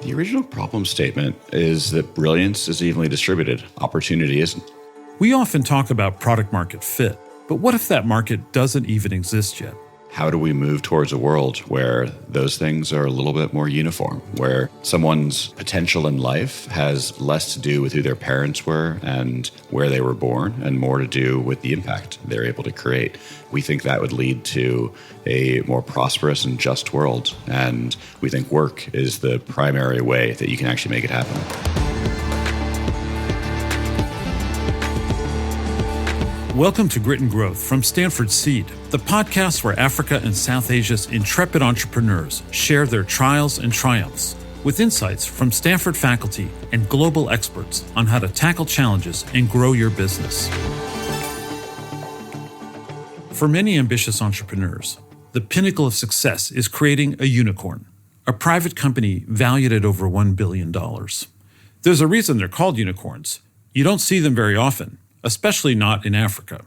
The original problem statement is that brilliance is evenly distributed. Opportunity isn't. We often talk about product market fit, but what if that market doesn't even exist yet? How do we move towards a world where those things are a little bit more uniform, where someone's potential in life has less to do with who their parents were and where they were born and more to do with the impact they're able to create? We think that would lead to a more prosperous and just world. And we think work is the primary way that you can actually make it happen. Welcome to Grit and Growth from Stanford Seed, the podcast where Africa and South Asia's intrepid entrepreneurs share their trials and triumphs with insights from Stanford faculty and global experts on how to tackle challenges and grow your business. For many ambitious entrepreneurs, the pinnacle of success is creating a unicorn, a private company valued at over $1 billion. There's a reason they're called unicorns. You don't see them very often, especially not in Africa.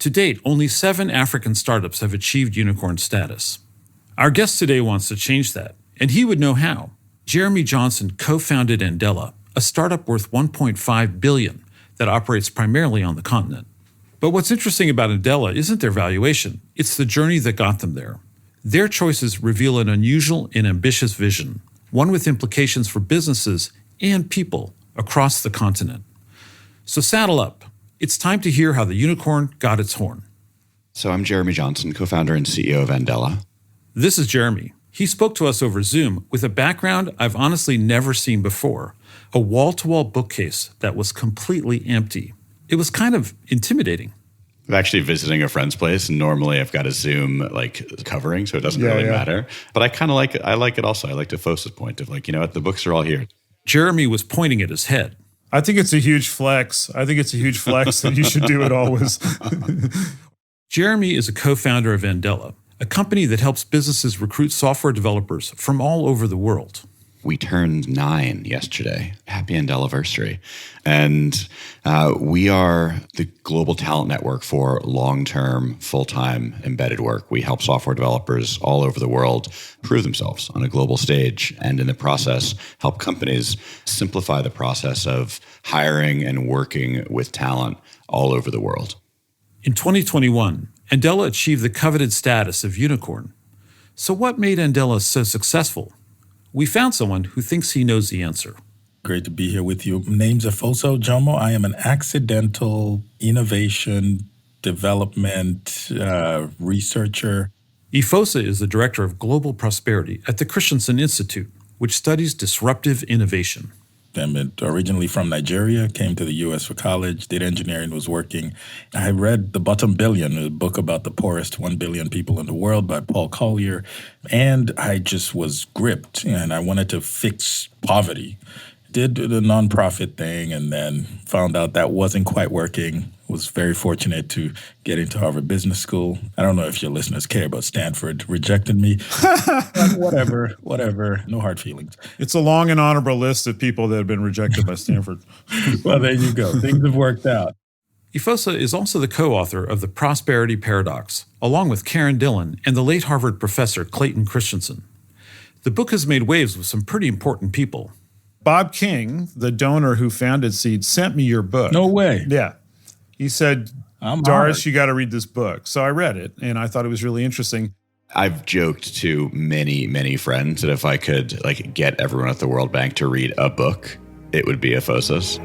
To date, only 7 African startups have achieved unicorn status. Our guest today wants to change that, and he would know how. Jeremy Johnson co-founded Andela, a startup worth $1.5 billion that operates primarily on the continent. But what's interesting about Andela isn't their valuation, it's the journey that got them there. Their choices reveal an unusual and ambitious vision, one with implications for businesses and people across the continent. So saddle up. It's time to hear how the unicorn got its horn. So I'm Jeremy Johnson, co-founder and CEO of Andela. This is Jeremy. He spoke to us over Zoom with a background I've honestly never seen before, a wall-to-wall bookcase that was completely empty. It was kind of intimidating. I'm actually visiting a friend's place, and normally I've got a Zoom covering, so it doesn't really matter. But I kind of like it. I like it also. I like Efosa's point of the books are all here. Jeremy was pointing at his head. I think it's a huge flex. that you should do it always. Jeremy is a co-founder of Andela, a company that helps businesses recruit software developers from all over the world. We turned 9 yesterday. Happy Andela-versary. And we are the global talent network for long-term, full-time embedded work. We help software developers all over the world prove themselves on a global stage, and in the process, help companies simplify the process of hiring and working with talent all over the world. In 2021, Andela achieved the coveted status of unicorn. So what made Andela so successful? We found someone who thinks he knows the answer. Great to be here with you. My name's Efosa Ojomo. I am an accidental innovation development researcher. Efosa is the director of global prosperity at the Christensen Institute, which studies disruptive innovation. I'm originally from Nigeria, came to the U.S. for college, did engineering, was working. I read The Bottom Billion, a book about the poorest 1 billion people in the world by Paul Collier, and I just was gripped, and I wanted to fix poverty. Did the nonprofit thing and then found out that wasn't quite working. Was very fortunate to get into Harvard Business School. I don't know if your listeners care about Stanford. Rejected me. Whatever. No hard feelings. It's a long and honorable list of people that have been rejected by Stanford. Well, there you go. Things have worked out. Efosa is also the co-author of The Prosperity Paradox, along with Karen Dillon and the late Harvard professor Clayton Christensen. The book has made waves with some pretty important people. Bob King, the donor who founded Seed, sent me your book. No way. Yeah. He said, Doris, honored. you got to read this book. So I read it, and I thought it was really interesting. I've joked to many, many friends that if I could get everyone at the World Bank to read a book, it would be Efosa's.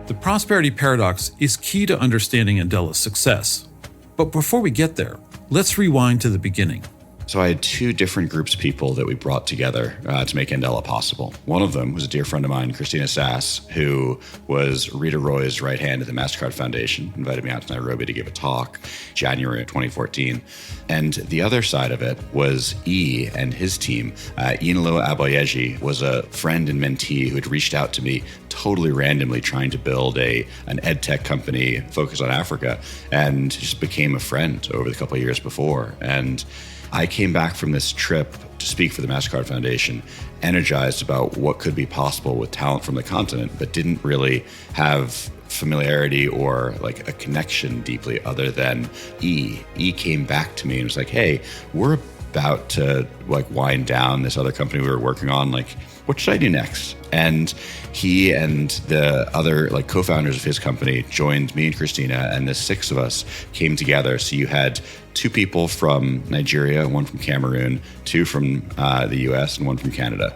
The Prosperity Paradox is key to understanding Andela's success. But before we get there, let's rewind to the beginning. So I had 2 different groups of people that we brought together to make Andela possible. One of them was a dear friend of mine, Christina Sass, who was Rita Roy's right hand at the MasterCard Foundation, invited me out to Nairobi to give a talk, January of 2014. And the other side of it was E and his team. Inlo Aboyeji was a friend and mentee who had reached out to me totally randomly trying to build an ed tech company focused on Africa, and just became a friend over the couple of years before. And I came back from this trip to speak for the MasterCard Foundation, energized about what could be possible with talent from the continent, but didn't really have familiarity or like a connection deeply other than E. E came back to me and was like, hey, we're a about to wind down this other company we were working on, what should I do next? And he and the other co-founders of his company joined me and Christina, and the six of us came together. So you had two people from Nigeria, one from Cameroon, two from the US, and one from Canada,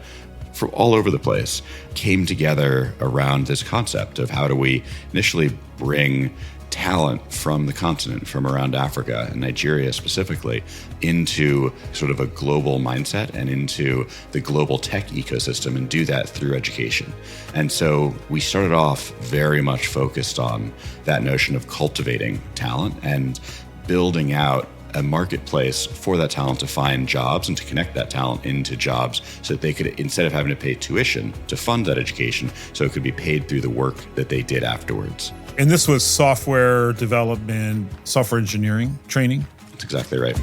from all over the place, came together around this concept of how do we initially bring talent from the continent, from around Africa and Nigeria specifically, into sort of a global mindset and into the global tech ecosystem, and do that through education. And so we started off very much focused on that notion of cultivating talent and building out a marketplace for that talent to find jobs and to connect that talent into jobs so that they could, instead of having to pay tuition to fund that education, so it could be paid through the work that they did afterwards. And this was software development, software engineering training? That's exactly right.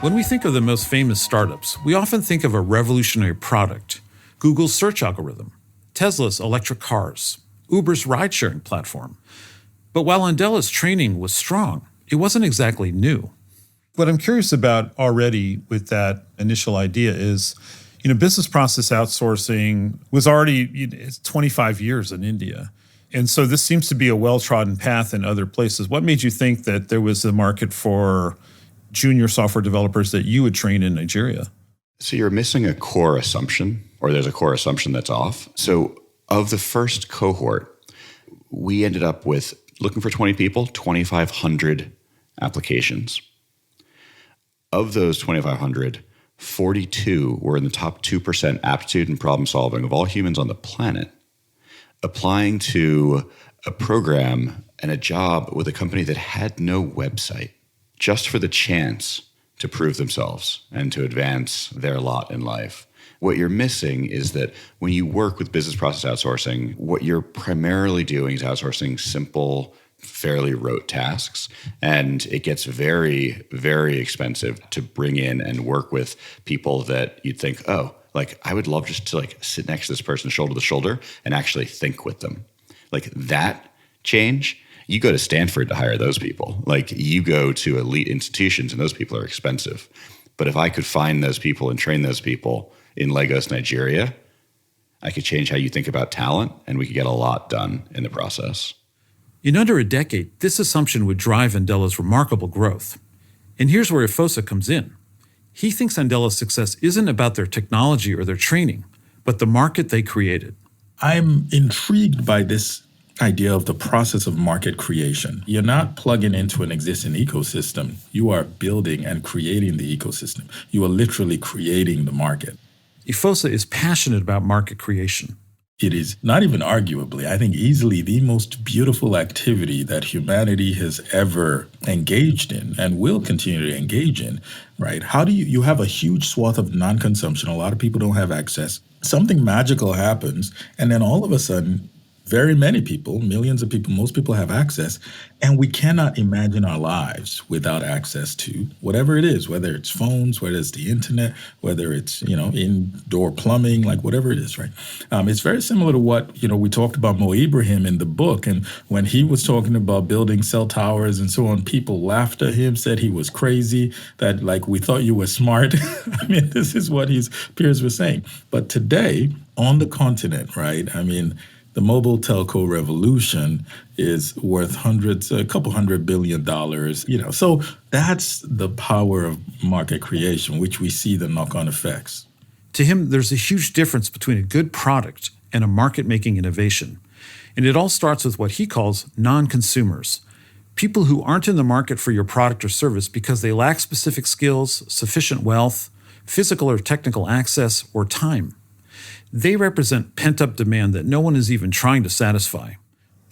When we think of the most famous startups, we often think of a revolutionary product: Google's search algorithm, Tesla's electric cars, Uber's ride-sharing platform. But while Andela's training was strong, it wasn't exactly new. What I'm curious about already with that initial idea is, business process outsourcing was already it's 25 years in India. And so this seems to be a well-trodden path in other places. What made you think that there was a market for junior software developers that you would train in Nigeria? So you're missing a core assumption, or there's a core assumption that's off. So of the first cohort, we ended up with, looking for 20 people, 2,500 applications. Of those 2,500, 42 were in the top 2% aptitude and problem solving of all humans on the planet, applying to a program and a job with a company that had no website, just for the chance to prove themselves and to advance their lot in life. What you're missing is that when you work with business process outsourcing, what you're primarily doing is outsourcing simple, fairly rote tasks. And it gets very, very expensive to bring in and work with people that you'd think, oh, I would love just to sit next to this person shoulder to shoulder and actually think with them. That change, you go to Stanford to hire those people. You go to elite institutions and those people are expensive. But if I could find those people and train those people in Lagos, Nigeria, I could change how you think about talent, and we could get a lot done in the process. In under a decade, this assumption would drive Andela's remarkable growth. And here's where Efosa comes in. He thinks Andela's success isn't about their technology or their training, but the market they created. I'm intrigued by this idea of the process of market creation. You're not plugging into an existing ecosystem. You are building and creating the ecosystem. You are literally creating the market. Efosa is passionate about market creation. It is not even arguably, I think easily the most beautiful activity that humanity has ever engaged in and will continue to engage in, right? How do you have a huge swath of non-consumption, a lot of people don't have access, something magical happens, and then all of a sudden, very many people, millions of people, most people have access, and we cannot imagine our lives without access to whatever it is, whether it's phones, whether it's the internet, whether it's, indoor plumbing, whatever it is, right? It's very similar to what, we talked about Mo Ibrahim in the book. And when he was talking about building cell towers and so on, people laughed at him, said he was crazy, that we thought you were smart. I mean, this is what his peers were saying. But today on the continent, right? I mean, the mobile telco revolution is worth a couple $100 billion, So that's the power of market creation, which we see the knock-on effects. To him, there's a huge difference between a good product and a market-making innovation. And it all starts with what he calls non-consumers, people who aren't in the market for your product or service because they lack specific skills, sufficient wealth, physical or technical access, or time. They represent pent-up demand that no one is even trying to satisfy.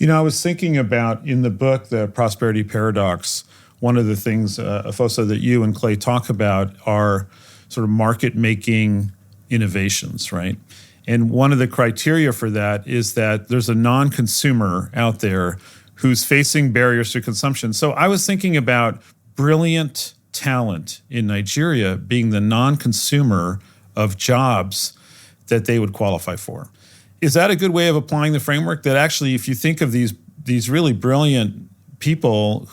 I was thinking about, in the book, The Prosperity Paradox, one of the things, Efosa, that you and Clay talk about are sort of market-making innovations, right? And one of the criteria for that is that there's a non-consumer out there who's facing barriers to consumption. So I was thinking about brilliant talent in Nigeria being the non-consumer of jobs that they would qualify for. Is that a good way of applying the framework? That actually, if you think of these really brilliant people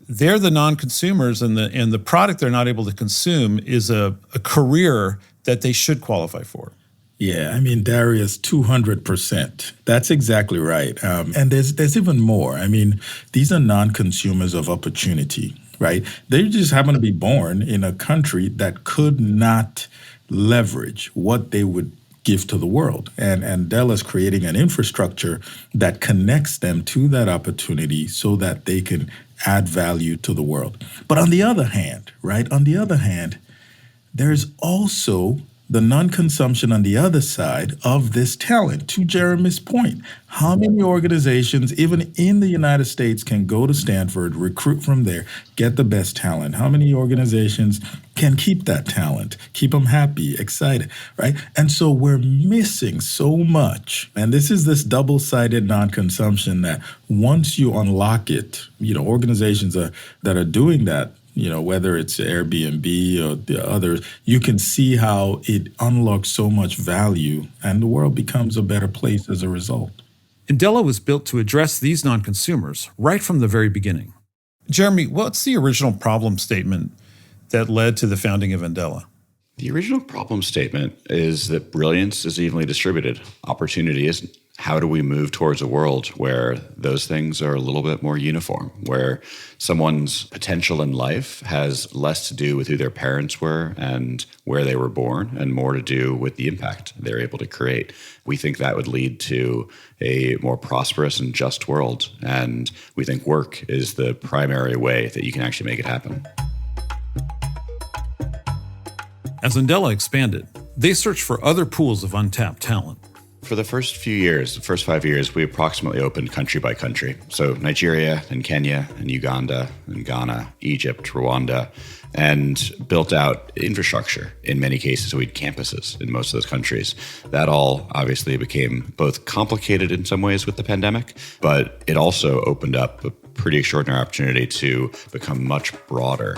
they're the non-consumers, and the product they're not able to consume is a career that they should qualify for. Yeah, I mean, Darius, 200%. That's exactly right. And there's even more. I mean, these are non-consumers of opportunity, right? They just happen to be born in a country that could not leverage what they would give to the world. And Andela's creating an infrastructure that connects them to that opportunity so that they can add value to the world. But on the other hand, right, there's also the non-consumption on the other side of this talent. To Jeremy's point, how many organizations, even in the United States, can go to Stanford, recruit from there, get the best talent? How many organizations can keep that talent, keep them happy, excited, right? And so we're missing so much. And this is this double-sided non-consumption that once you unlock it, organizations that are doing that, whether it's Airbnb or the others, you can see how it unlocks so much value and the world becomes a better place as a result. Andela was built to address these non-consumers right from the very beginning. Jeremy, what's the original problem statement that led to the founding of Andela? The original problem statement is that brilliance is evenly distributed. Opportunity isn't. How do we move towards a world where those things are a little bit more uniform, where someone's potential in life has less to do with who their parents were and where they were born and more to do with the impact they're able to create? We think that would lead to a more prosperous and just world. And we think work is the primary way that you can actually make it happen. As Andela expanded, they searched for other pools of untapped talent. For the first 5 years, we approximately opened country by country. So Nigeria and Kenya and Uganda and Ghana, Egypt, Rwanda, and built out infrastructure in many cases. We had campuses in most of those countries. That all obviously became both complicated in some ways with the pandemic, but it also opened up a pretty extraordinary opportunity to become much broader.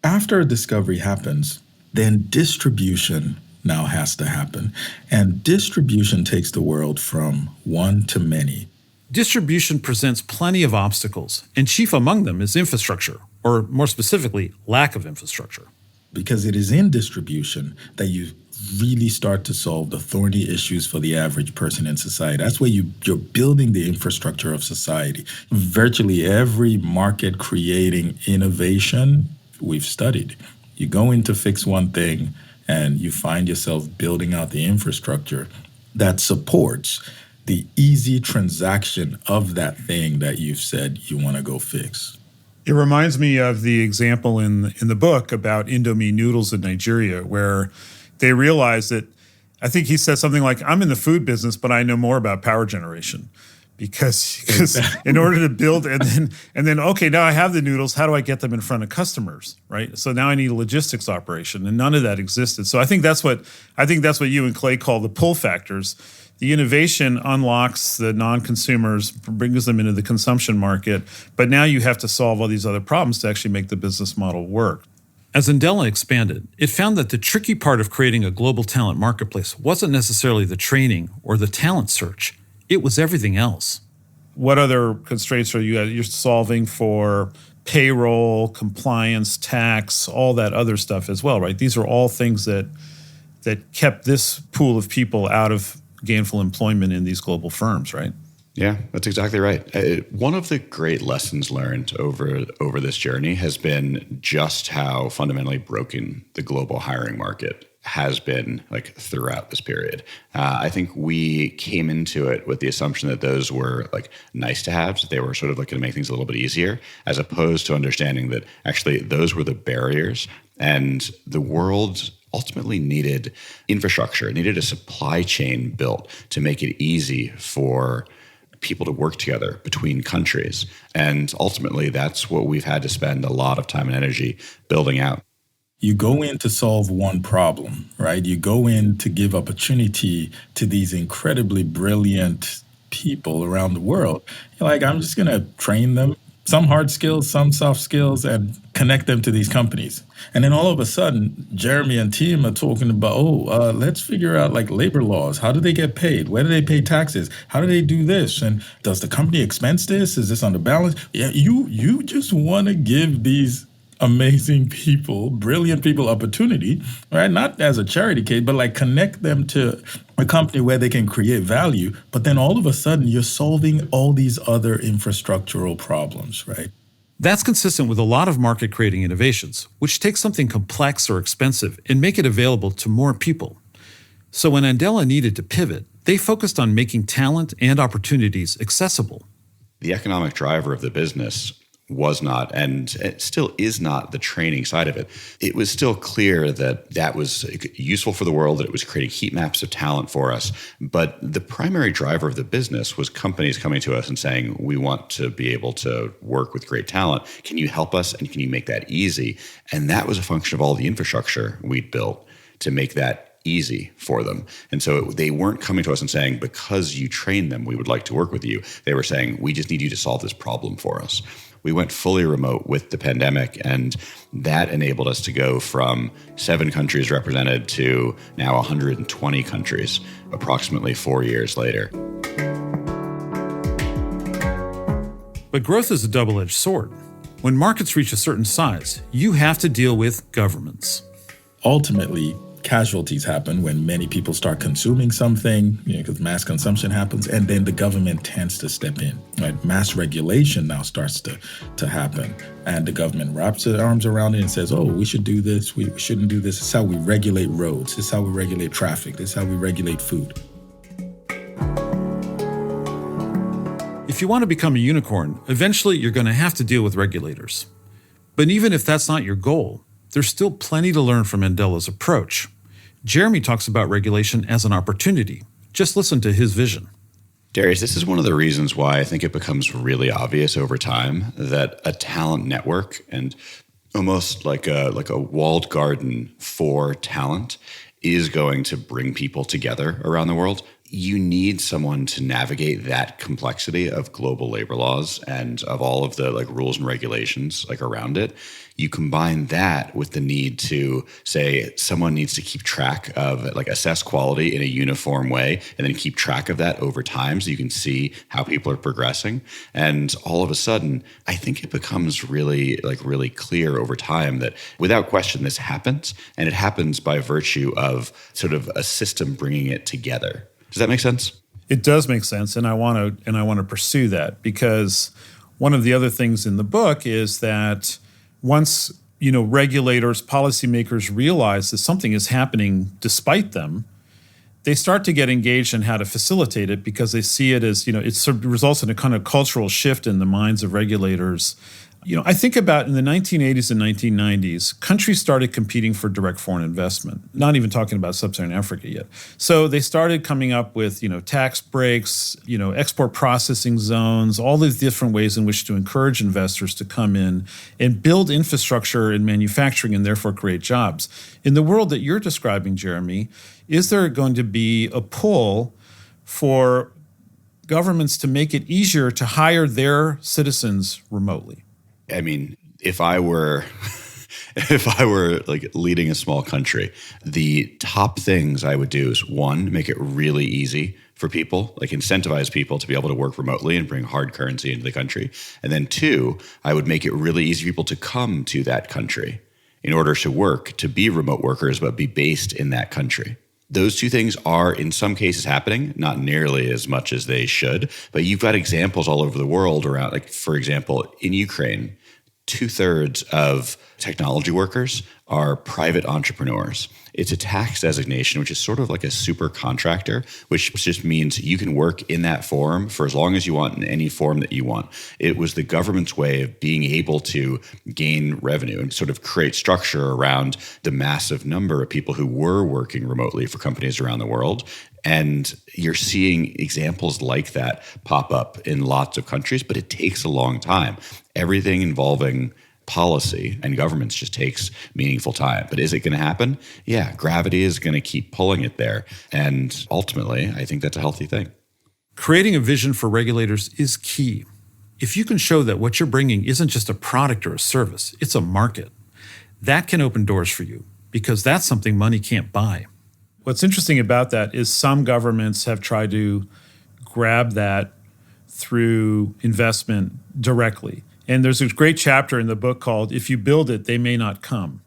After a discovery happens, then distribution now has to happen. And distribution takes the world from one to many. Distribution presents plenty of obstacles, and chief among them is infrastructure, or more specifically, lack of infrastructure. Because it is in distribution that you really start to solve the thorny issues for the average person in society. That's where you're building the infrastructure of society. Virtually every market creating innovation we've studied. You go in to fix one thing, and you find yourself building out the infrastructure that supports the easy transaction of that thing that you've said you want to go fix. It reminds me of the example in the book about Indomie noodles in Nigeria, where they realized that, I think he said something like, I'm in the food business, but I know more about power generation. Because in order to build and then okay, now I have the noodles, how do I get them in front of customers, right? So now I need a logistics operation, and none of that existed. So I think that's what you and Clay call the pull factors. The innovation unlocks the non-consumers, brings them into the consumption market, but now you have to solve all these other problems to actually make the business model work. As Andela expanded, it found that the tricky part of creating a global talent marketplace wasn't necessarily the training or the talent search. It was everything else. What other constraints are you're solving for? Payroll, compliance, tax, all that other stuff as well, right? These are all things that kept this pool of people out of gainful employment in these global firms, right? Yeah, that's exactly right. One of the great lessons learned over this journey has been just how fundamentally broken the global hiring market has been throughout this period. I think we came into it with the assumption that those were nice to have, that they were sort of going to make things a little bit easier, as opposed to understanding that actually those were the barriers, and the world ultimately needed infrastructure, needed a supply chain built to make it easy for people to work together between countries. And ultimately, that's what we've had to spend a lot of time and energy building out. You go in to solve one problem, right? You go in to give opportunity to these incredibly brilliant people around the world. You're like, I'm just going to train them, some hard skills, some soft skills, and connect them to these companies. And then all of a sudden, Jeremy and team are talking about, let's figure out like labor laws. How do they get paid? Where do they pay taxes? How do they do this? And does the company expense this? Is this on the balance? Yeah, you just want to give these amazing people, brilliant people opportunity, right? Not as a charity case, but like connect them to a company where they can create value. But then all of a sudden you're solving all these other infrastructural problems, right? That's consistent with a lot of market creating innovations, which take something complex or expensive and make it available to more people. So when Andela needed to pivot, they focused on making talent and opportunities accessible. The economic driver of the business was not, and it still is not, the training side of it. It was still clear that that was useful for the world, that it was creating heat maps of talent for us. But the primary driver of the business was companies coming to us and saying, we want to be able to work with great talent. Can you help us? And can you make that easy? And that was a function of all the infrastructure we'd built to make that easy for them. And so they weren't coming to us and saying, because you train them, we would like to work with you. They were saying, we just need you to solve this problem for us. We went fully remote with the pandemic, and that enabled us to go from 7 countries represented to now 120 countries, approximately 4 years later. But growth is a double-edged sword. When markets reach a certain size, you have to deal with governments. Ultimately, casualties happen when many people start consuming something, because mass consumption happens, and then the government tends to step in. Right? Mass regulation now starts to happen, and the government wraps its arms around it and says, we should do this, we shouldn't do this. This is how we regulate roads. This is how we regulate traffic. This is how we regulate food. If you want to become a unicorn, eventually you're going to have to deal with regulators. But even if that's not your goal, there's still plenty to learn from Andela's approach. Jeremy talks about regulation as an opportunity. Just listen to his vision. Darius, this is one of the reasons why I think it becomes really obvious over time that a talent network, and almost like a walled garden for talent, is going to bring people together around the world. You need someone to navigate that complexity of global labor laws and of all of the rules and regulations around it. You combine that with the need to say someone needs to keep track of assess quality in a uniform way and then keep track of that over time so you can see how people are progressing. And all of a sudden, I think it becomes really clear over time that without question this happens, and it happens by virtue of sort of a system bringing it together. Does that make sense? It does make sense, and I want to pursue that, because one of the other things in the book is that once regulators, policymakers realize that something is happening despite them, they start to get engaged in how to facilitate it, because they see it as it sort of results in a kind of cultural shift in the minds of regulators. I think about in the 1980s and 1990s, countries started competing for direct foreign investment, not even talking about sub-Saharan Africa yet. So they started coming up with, tax breaks, export processing zones, all these different ways in which to encourage investors to come in and build infrastructure in manufacturing and therefore create jobs. In the world that you're describing, Jeremy, is there going to be a pull for governments to make it easier to hire their citizens remotely? I mean, if I were leading a small country, the top things I would do is, one, make it really easy for people, incentivize people to be able to work remotely and bring hard currency into the country. And then 2, I would make it really easy for people to come to that country in order to work, to be remote workers, but be based in that country. Those 2 things are in some cases happening, not nearly as much as they should, but you've got examples all over the world around, for example, in Ukraine, 2/3 of technology workers are private entrepreneurs. It's a tax designation, which is sort of like a super contractor, which just means you can work in that form for as long as you want in any form that you want. It was the government's way of being able to gain revenue and sort of create structure around the massive number of people who were working remotely for companies around the world. And you're seeing examples like that pop up in lots of countries, but it takes a long time. Everything involving policy and governments just takes meaningful time. But is it going to happen? Yeah, gravity is going to keep pulling it there. And ultimately, I think that's a healthy thing. Creating a vision for regulators is key. If you can show that what you're bringing isn't just a product or a service, it's a market, that can open doors for you because that's something money can't buy. What's interesting about that is some governments have tried to grab that through investment directly. And there's a great chapter in the book called "If You Build It, They May Not Come."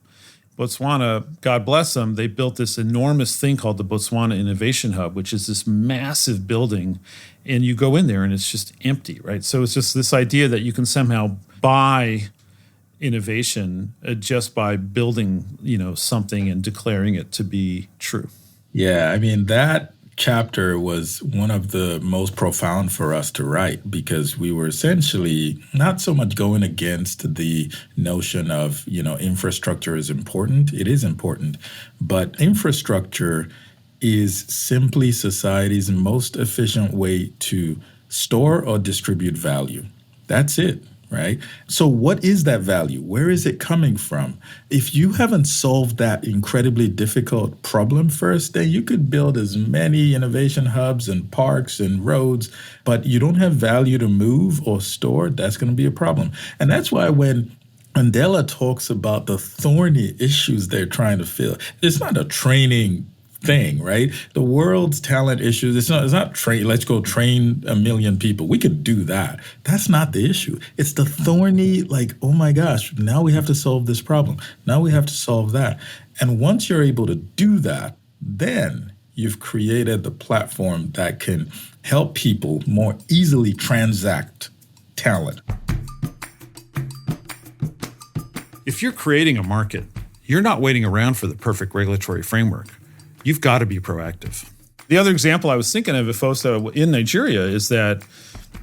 Botswana, God bless them, they built this enormous thing called the Botswana Innovation Hub, which is this massive building. And you go in there and it's just empty, right? So it's just this idea that you can somehow buy innovation just by building, something and declaring it to be true. Yeah, I mean, that chapter was one of the most profound for us to write because we were essentially not so much going against the notion of, infrastructure is important. It is important, but infrastructure is simply society's most efficient way to store or distribute value. That's it. Right? So what is that value? Where is it coming from? If you haven't solved that incredibly difficult problem first, then you could build as many innovation hubs and parks and roads, but you don't have value to move or store, that's going to be a problem. And that's why when Andela talks about the thorny issues they're trying to fill, it's not a training thing, right? The world's talent issues, it's not train, let's go train 1 million people. We could do that. That's not the issue. It's the thorny, oh my gosh, now we have to solve this problem. Now we have to solve that. And once you're able to do that, then you've created the platform that can help people more easily transact talent. If you're creating a market, you're not waiting around for the perfect regulatory framework. You've got to be proactive. The other example I was thinking of, Efosa, in Nigeria is that,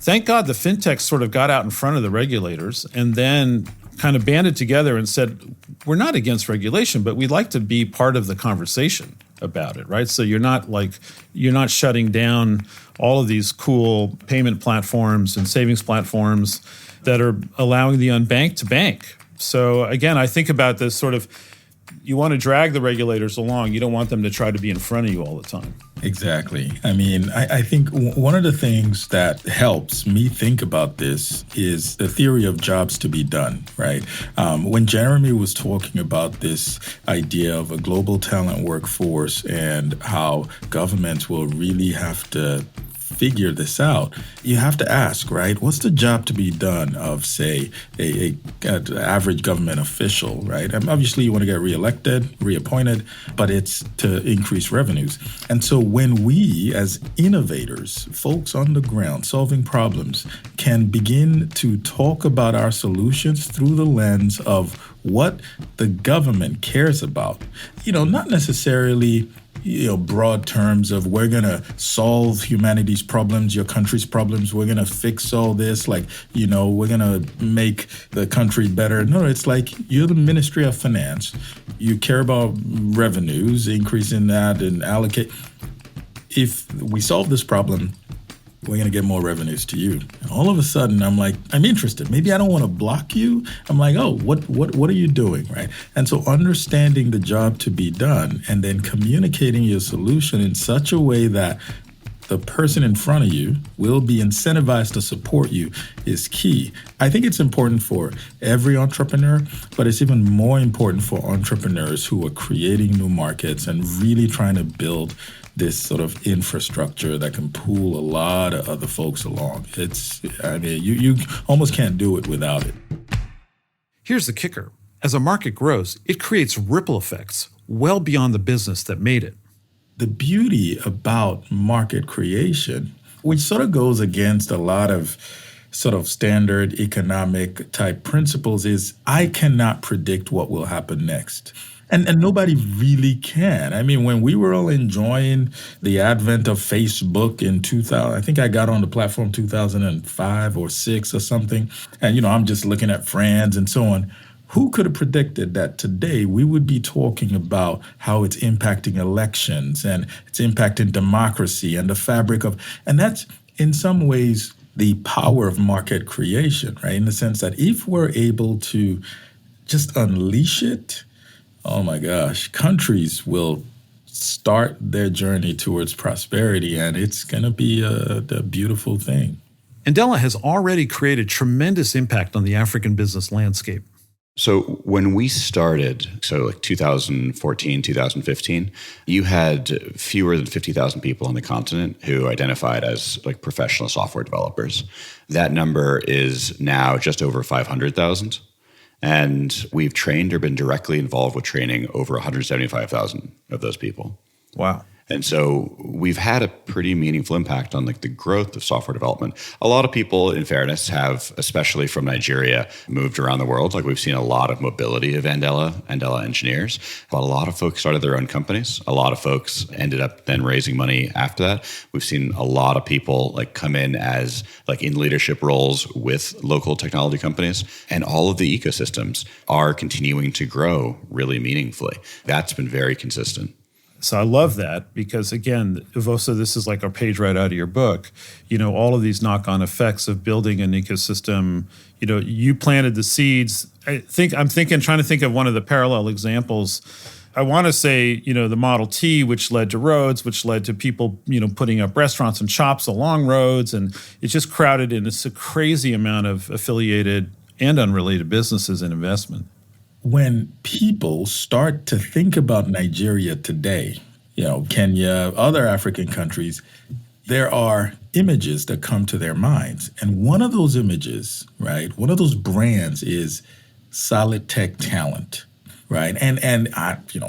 thank God, the fintechs sort of got out in front of the regulators and then kind of banded together and said, we're not against regulation, but we'd like to be part of the conversation about it, right? So you're not shutting down all of these cool payment platforms and savings platforms that are allowing the unbanked to bank. So again, I think about this sort of, you want to drag the regulators along. You don't want them to try to be in front of you all the time. Exactly. I mean, I think one of the things that helps me think about this is the theory of jobs to be done, right? When Jeremy was talking about this idea of a global talent workforce and how governments will really have to figure this out, you have to ask, right? What's the job to be done of, say, a average government official, right? And obviously, you want to get reappointed, but it's to increase revenues. And so when we, as innovators, folks on the ground solving problems, can begin to talk about our solutions through the lens of what the government cares about, not necessarily broad terms of we're going to solve humanity's problems, your country's problems, we're going to fix all this, we're going to make the country better. No, it's like you're the Ministry of Finance. You care about revenues, increasing that and allocate. If we solve this problem, we're going to get more revenues to you. And all of a sudden, I'm like, I'm interested. Maybe I don't want to block you. I'm like, oh, what are you doing, right? And so understanding the job to be done and then communicating your solution in such a way that the person in front of you will be incentivized to support you is key. I think it's important for every entrepreneur, but it's even more important for entrepreneurs who are creating new markets and really trying to build this sort of infrastructure that can pull a lot of other folks along. You almost can't do it without it. Here's the kicker. As a market grows, it creates ripple effects well beyond the business that made it. The beauty about market creation, which sort of goes against a lot of sort of standard economic type principles, is I cannot predict what will happen next. And nobody really can. I mean, when we were all enjoying the advent of Facebook in 2000, I think I got on the platform 2005 or 6 or something. And, I'm just looking at friends and so on. Who could have predicted that today we would be talking about how it's impacting elections and it's impacting democracy and the fabric of, and that's in some ways the power of market creation, right? In the sense that if we're able to just unleash it, oh my gosh, countries will start their journey towards prosperity, and it's going to be a beautiful thing. Andela has already created tremendous impact on the African business landscape. So when we started, so like 2014, 2015, you had fewer than 50,000 people on the continent who identified as like professional software developers. That number is now just over 500,000. And we've trained or been directly involved with training over 175,000 of those people. Wow. And so we've had a pretty meaningful impact on like the growth of software development. A lot of people, in fairness, have, especially from Nigeria, moved around the world. Like we've seen a lot of mobility of Andela engineers, but a lot of folks started their own companies. A lot of folks ended up then raising money after that. We've seen a lot of people like come in as like in leadership roles with local technology companies, and all of the ecosystems are continuing to grow really meaningfully. That's been very consistent. So I love that because, again, Efosa, this is like a page right out of your book. You know, all of these knock-on effects of building an ecosystem. You know, you planted the seeds. I'm trying to think of one of the parallel examples. I want to say, you know, the Model T, which led to roads, which led to people, you know, putting up restaurants and shops along roads. And it just crowded in this crazy amount of affiliated and unrelated businesses and investment. When people start to think about Nigeria today, you know, Kenya, other African countries, there are images that come to their minds. And one of those images, right, one of those brands is solid tech talent, right? And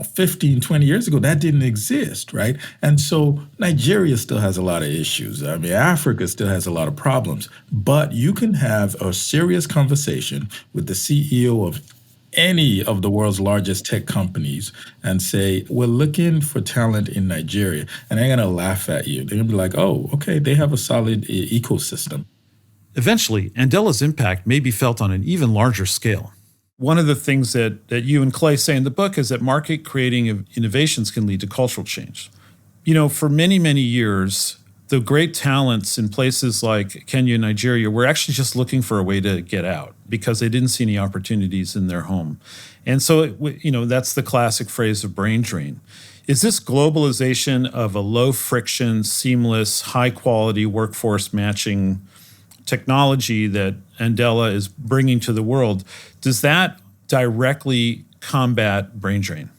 15, 20 years ago, that didn't exist, right? And so Nigeria still has a lot of issues. I mean, Africa still has a lot of problems. But you can have a serious conversation with the CEO of any of the world's largest tech companies and say, we're looking for talent in Nigeria. And they're going to laugh at you. They're going to be like, oh, okay, they have a solid ecosystem. Eventually, Andela's impact may be felt on an even larger scale. One of the things that you and Clay say in the book is that market creating innovations can lead to cultural change. You know, for many, many years, the great talents in places like Kenya and Nigeria were actually just looking for a way to get out because they didn't see any opportunities in their home. And so, that's the classic phrase of brain drain. Is this globalization of a low friction, seamless, high quality workforce matching technology that Andela is bringing to the world, does that directly combat brain drain?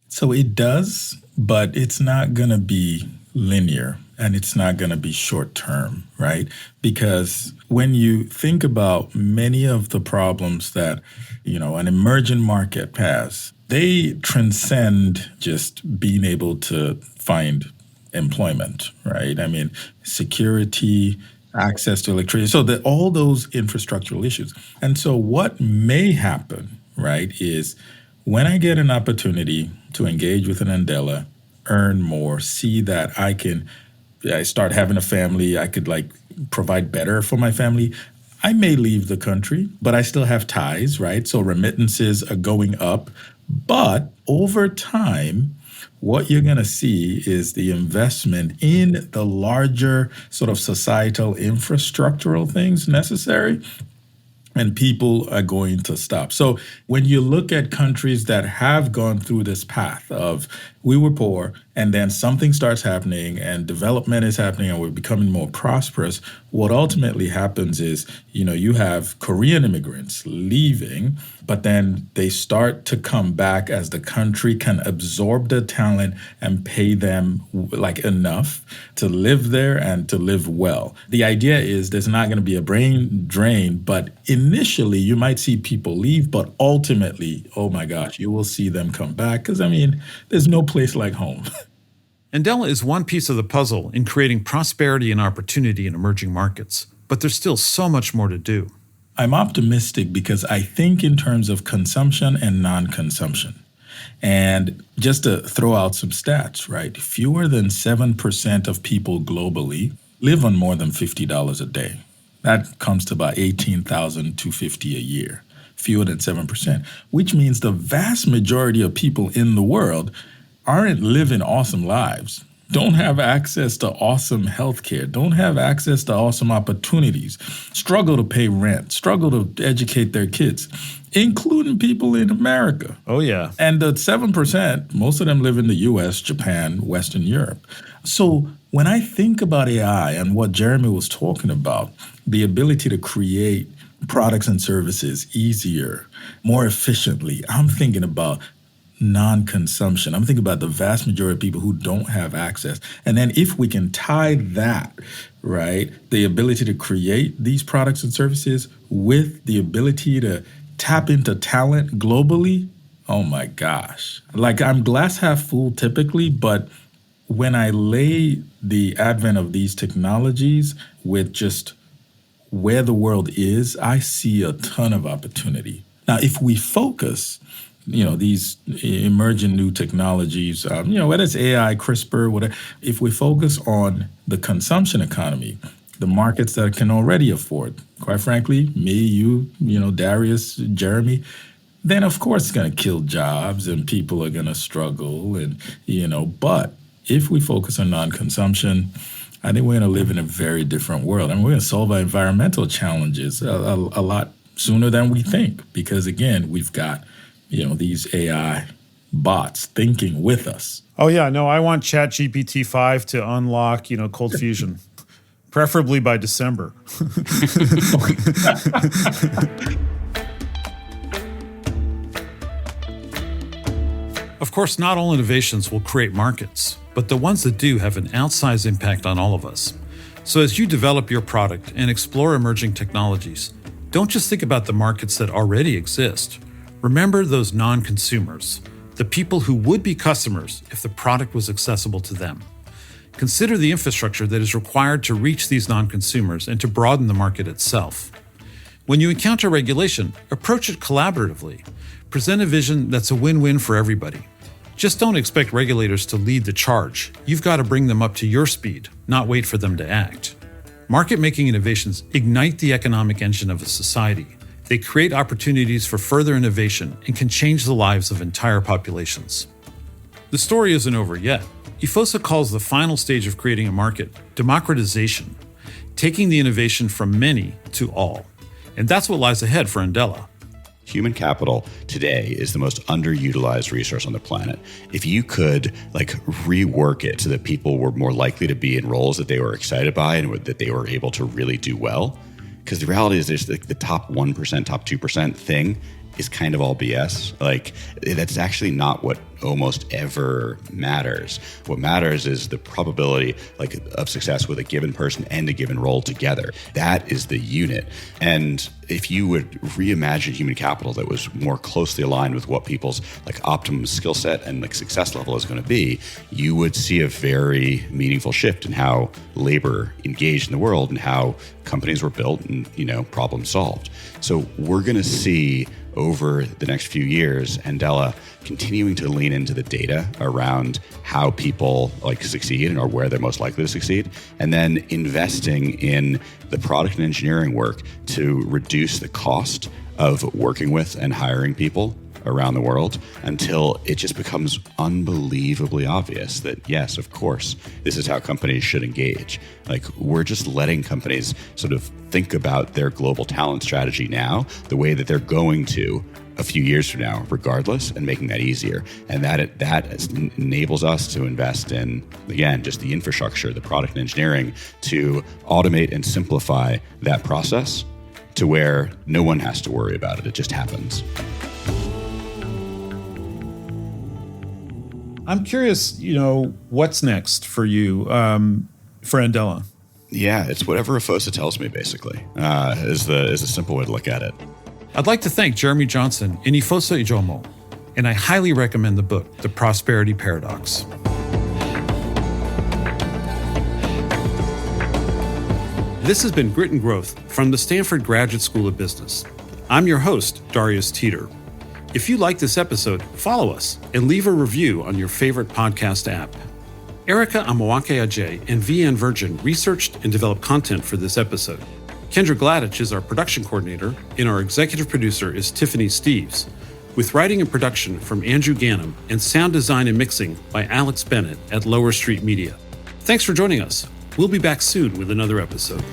So it does, but it's not going to be linear. And it's not going to be short term, right? Because when you think about many of the problems that, an emerging market has, they transcend just being able to find employment, right? I mean, security, access to electricity. So that all those infrastructural issues. And so what may happen, right, is when I get an opportunity to engage with an Andela, earn more, see that I start having a family, I could provide better for my family. I may leave the country, but I still have ties, right? So remittances are going up. But over time, what you're going to see is the investment in the larger sort of societal infrastructural things necessary. And people are going to stop. So when you look at countries that have gone through this path of we were poor and then something starts happening and development is happening and we're becoming more prosperous, what ultimately happens is, you have Korean immigrants leaving, but then they start to come back as the country can absorb the talent and pay them enough to live there and to live well. The idea is there's not going to be a brain drain, but initially you might see people leave, but ultimately, oh my gosh, you will see them come back because, there's no place like home. Andela is one piece of the puzzle in creating prosperity and opportunity in emerging markets, but there's still so much more to do. I'm optimistic because I think in terms of consumption and non-consumption. And just to throw out some stats, right? Fewer than 7% of people globally live on more than $50 a day. That comes to about $18,250 a year. Fewer than 7%, which means the vast majority of people in the world aren't living awesome lives, don't have access to awesome healthcare, don't have access to awesome opportunities, struggle to pay rent, struggle to educate their kids. including people in America. Oh, yeah. And the 7%, most of them live in the US, Japan, Western Europe. So when I think about AI and what Jeremy was talking about, the ability to create products and services easier, more efficiently, I'm thinking about non-consumption. I'm thinking about the vast majority of people who don't have access. And then if we can tie that, right, the ability to create these products and services with the ability to tap into talent globally, oh my gosh. Like, I'm glass half full typically, but when I lay the advent of these technologies with just where the world is, I see a ton of opportunity. Now, if we focus, these emerging new technologies, whether it's AI, CRISPR, whatever, if we focus on the consumption economy, the markets that can already afford, quite frankly, me, you, Darius, Jeremy, then of course it's going to kill jobs and people are going to struggle. And, but if we focus on non-consumption, I think we're going to live in a very different world. And we're going to solve our environmental challenges a lot sooner than we think. Because again, we've got, these AI bots thinking with us. Oh, yeah. No, I want ChatGPT 5 to unlock, cold fusion, preferably by December. Of course, not all innovations will create markets, but the ones that do have an outsized impact on all of us. So as you develop your product and explore emerging technologies, don't just think about the markets that already exist. Remember those non-consumers, the people who would be customers if the product was accessible to them. Consider the infrastructure that is required to reach these non-consumers and to broaden the market itself. When you encounter regulation, approach it collaboratively. Present a vision that's a win-win for everybody. Just don't expect regulators to lead the charge. You've got to bring them up to your speed, not wait for them to act. Market-making innovations ignite the economic engine of a society. They create opportunities for further innovation and can change the lives of entire populations. The story isn't over yet. Efosa calls the final stage of creating a market democratization, taking the innovation from many to all. And that's what lies ahead for Andela. Human capital today is the most underutilized resource on the planet. If you could rework it so that people were more likely to be in roles that they were excited by and that they were able to really do well, because the reality is there's the top 1%, top 2% thing is kind of all BS. That's actually not what almost ever matters. What matters is the probability of success with a given person and a given role together. That is the unit. And if you would reimagine human capital that was more closely aligned with what people's optimum skill set and success level is going to be, you would see a very meaningful shift in how labor engaged in the world and how companies were built and problem solved. So we're going to see over the next few years, Andela continuing to lean into the data around how people succeed or where they're most likely to succeed, and then investing in the product and engineering work to reduce the cost of working with and hiring people around the world until it just becomes unbelievably obvious that, yes, of course, this is how companies should engage. We're just letting companies sort of think about their global talent strategy now the way that they're going to a few years from now, regardless, and making that easier. And that enables us to invest in, again, just the infrastructure, the product and engineering to automate and simplify that process to where no one has to worry about it. It just happens. I'm curious, what's next for you, for Andela? Yeah, it's whatever Efosa tells me, basically, is a simple way to look at it. I'd like to thank Jeremy Johnson and Efosa Ojomo, and I highly recommend the book, The Prosperity Paradox. This has been Grit and Growth from the Stanford Graduate School of Business. I'm your host, Darius Teeter. If you like this episode, follow us and leave a review on your favorite podcast app. Erica Amawake-Ajay and VN Virgin researched and developed content for this episode. Kendra Gladich is our production coordinator, and our executive producer is Tiffany Steves, with writing and production from Andrew Gannum and sound design and mixing by Alex Bennett at Lower Street Media. Thanks for joining us. We'll be back soon with another episode.